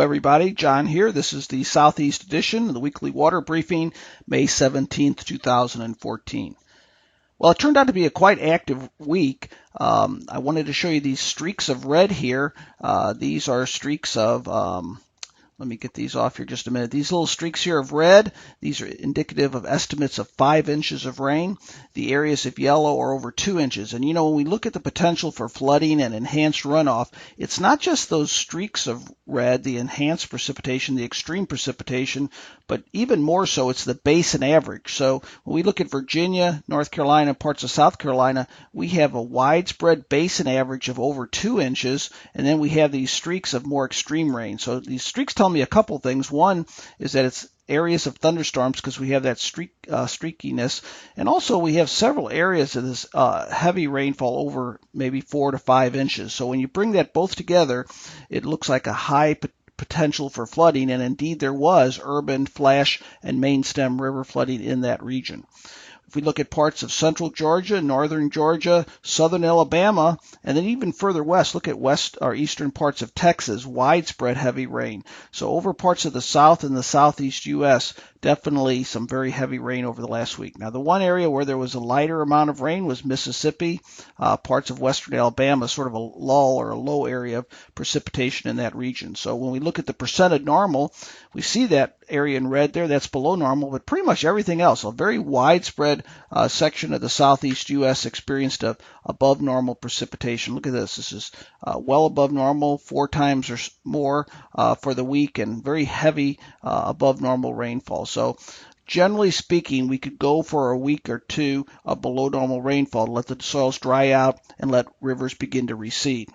everybody. John here. This is the Southeast edition of the weekly water briefing, May 17th, 2014. Well, it turned out to be a quite active week. I wanted to show you these streaks of red here. These are streaks of, let me get these off here just a minute. These little streaks here of red, these are indicative of estimates of 5 inches of rain. The areas of yellow are over 2 inches. And you know, when we look at the potential for flooding and enhanced runoff, it's not just those streaks of red, the enhanced precipitation, the extreme precipitation, but even more so, it's the basin average. So when we look at Virginia, North Carolina, parts of South Carolina, we have a widespread basin average of over 2 inches, and then we have these streaks of more extreme rain. So these streaks tell me a couple things. One is that it's areas of thunderstorms because we have that streakiness, and also we have several areas of this heavy rainfall over maybe 4 to 5 inches. So when you bring that both together, it looks like a high potential for flooding, and indeed there was urban, flash, and main stem river flooding in that region. If we look at parts of central Georgia, northern Georgia, southern Alabama, and then even further west, look at west or eastern parts of Texas, widespread heavy rain. So over parts of the south and the southeast U.S., definitely some very heavy rain over the last week. Now, the one area where there was a lighter amount of rain was Mississippi, parts of western Alabama, sort of a lull or a low area of precipitation in that region. So when we look at the percent of normal, we see that area in red there, that's below normal, but pretty much everything else, a very widespread section of the southeast U.S. experienced above normal precipitation. Look at this. This is well above normal, 4 times or more for the week, and very heavy above normal rainfall. So generally speaking, we could go for a week or two of below normal rainfall to let the soils dry out and let rivers begin to recede.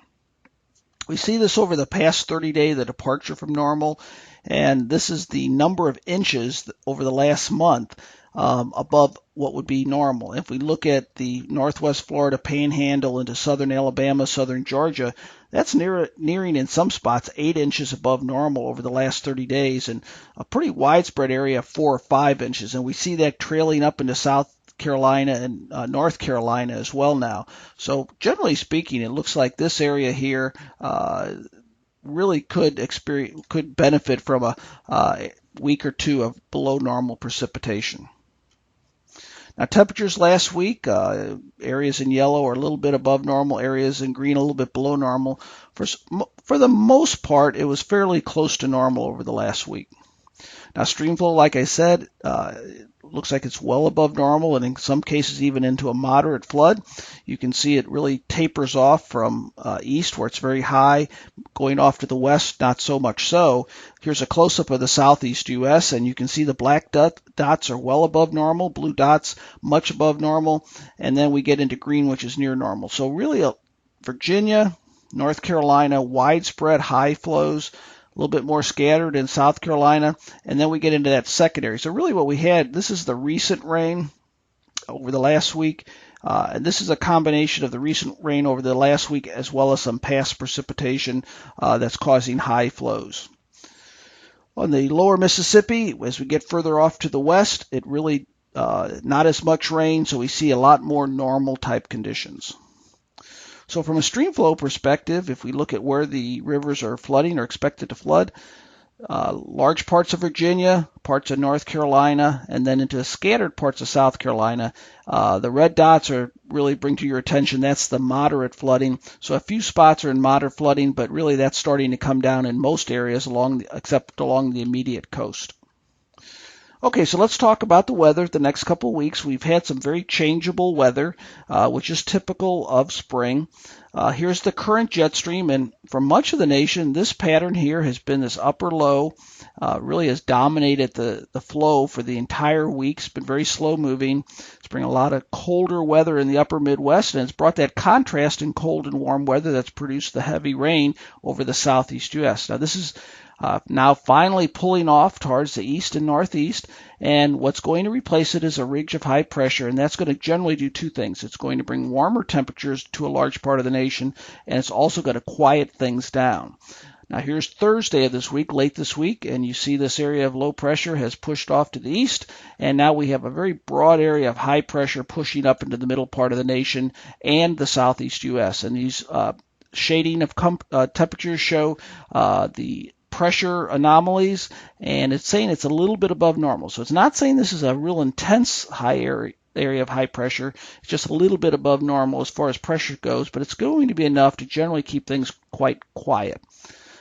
We see this over the past 30 days, the departure from normal, and this is the number of inches over the last month above what would be normal. If we look at the northwest Florida panhandle into southern Alabama, southern Georgia, that's nearing in some spots 8 inches above normal over the last 30 days, and a pretty widespread area of 4 or 5 inches. And we see that trailing up into South Carolina and North Carolina as well now. So generally speaking, it looks like this area here really could benefit from a week or two of below normal precipitation. Now, temperatures last week, areas in yellow are a little bit above normal, areas in green a little bit below normal. For the most part, it was fairly close to normal over the last week. Now, streamflow, like I said, looks like it's well above normal, and in some cases even into a moderate flood. You can see it really tapers off from east, where it's very high, going off to the west, not so much so. Here's a close-up of the southeast U.S., and you can see the black dots are well above normal, blue dots much above normal, and then we get into green, which is near normal. So really, Virginia, North Carolina, widespread high flows, a little bit more scattered in South Carolina, and then we get into that secondary. So really what we had, this is the recent rain over the last week, and this is a combination of the recent rain over the last week as well as some past precipitation that's causing high flows. On the lower Mississippi, as we get further off to the west, it really not as much rain, so we see a lot more normal type conditions. So from a streamflow perspective, if we look at where the rivers are flooding or expected to flood, large parts of Virginia, parts of North Carolina, and then into scattered parts of South Carolina, the red dots are really bring to your attention. That's the moderate flooding. So a few spots are in moderate flooding, but really that's starting to come down in most areas except along the immediate coast. Okay, so let's talk about the weather the next couple of weeks. We've had some very changeable weather, which is typical of spring. Here's the current jet stream, and for much of the nation, this pattern here has been this upper low, really has dominated the flow for the entire week. It's been very slow moving. It's bringing a lot of colder weather in the upper Midwest, and it's brought that contrast in cold and warm weather that's produced the heavy rain over the southeast U.S. Now, this is now finally pulling off towards the east and northeast, and what's going to replace it is a ridge of high pressure, and that's going to generally do two things. It's going to bring warmer temperatures to a large part of the nation, and it's also going to quiet things down. Now here's Thursday of this week, late this week, and you see this area of low pressure has pushed off to the east, and now we have a very broad area of high pressure pushing up into the middle part of the nation and the southeast U.S. And these shading of temperatures show the pressure anomalies, and it's saying it's a little bit above normal. So it's not saying this is a real intense high area of high pressure. It's just a little bit above normal as far as pressure goes, but it's going to be enough to generally keep things quite quiet.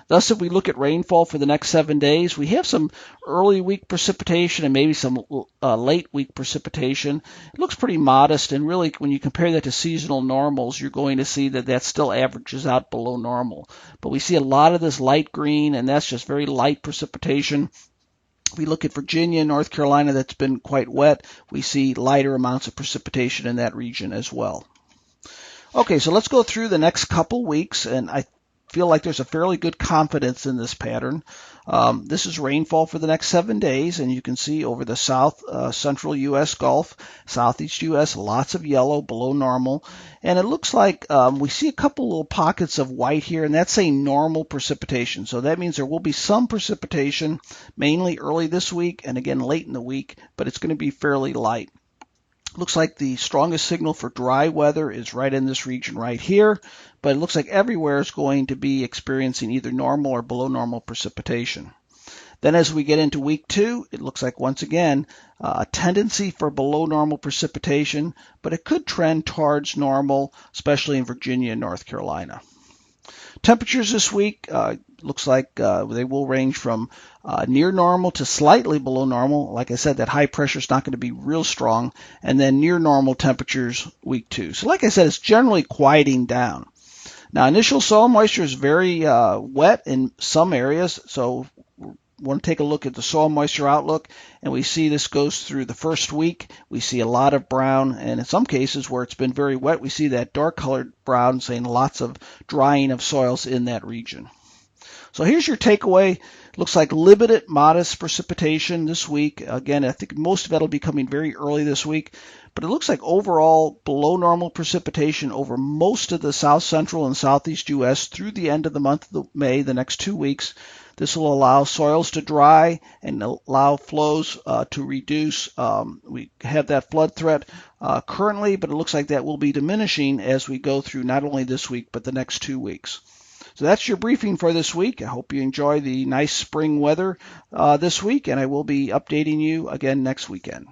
Thus, if we look at rainfall for the next 7 days, we have some early week precipitation and maybe some late week precipitation. It looks pretty modest, and really when you compare that to seasonal normals, you're going to see that still averages out below normal. But we see a lot of this light green, and that's just very light precipitation. We look at Virginia and North Carolina, that's been quite wet. We see lighter amounts of precipitation in that region as well. Okay, so let's go through the next couple weeks, and I feel like there's a fairly good confidence in this pattern. This is rainfall for the next 7 days, and you can see over the central U.S. Gulf, southeast U.S., lots of yellow below normal. And it looks like we see a couple little pockets of white here, and that's saying normal precipitation. So that means there will be some precipitation, mainly early this week and again late in the week, but it's going to be fairly light. Looks like the strongest signal for dry weather is right in this region right here, but it looks like everywhere is going to be experiencing either normal or below normal precipitation. Then as we get into week 2, it looks like once again a tendency for below normal precipitation, but it could trend towards normal, especially in Virginia and North Carolina. Temperatures this week looks like they will range from near normal to slightly below normal. Like I said, that high pressure is not going to be real strong, and then near normal temperatures week 2. So like I said, it's generally quieting down. Now, initial soil moisture is very wet in some areas, so we want to take a look at the soil moisture outlook, and we see this goes through the first week. We see a lot of brown, and in some cases where it's been very wet, we see that dark colored brown, saying lots of drying of soils in that region. So here's your takeaway. Looks like limited, modest precipitation this week. Again, I think most of that will be coming very early this week, but it looks like overall below normal precipitation over most of the south central and southeast U.S. through the end of the month of May, the next 2 weeks. This will allow soils to dry and allow flows to reduce. We have that flood threat currently, but it looks like that will be diminishing as we go through not only this week, but the next 2 weeks. So that's your briefing for this week. I hope you enjoy the nice spring weather this week, and I will be updating you again next weekend.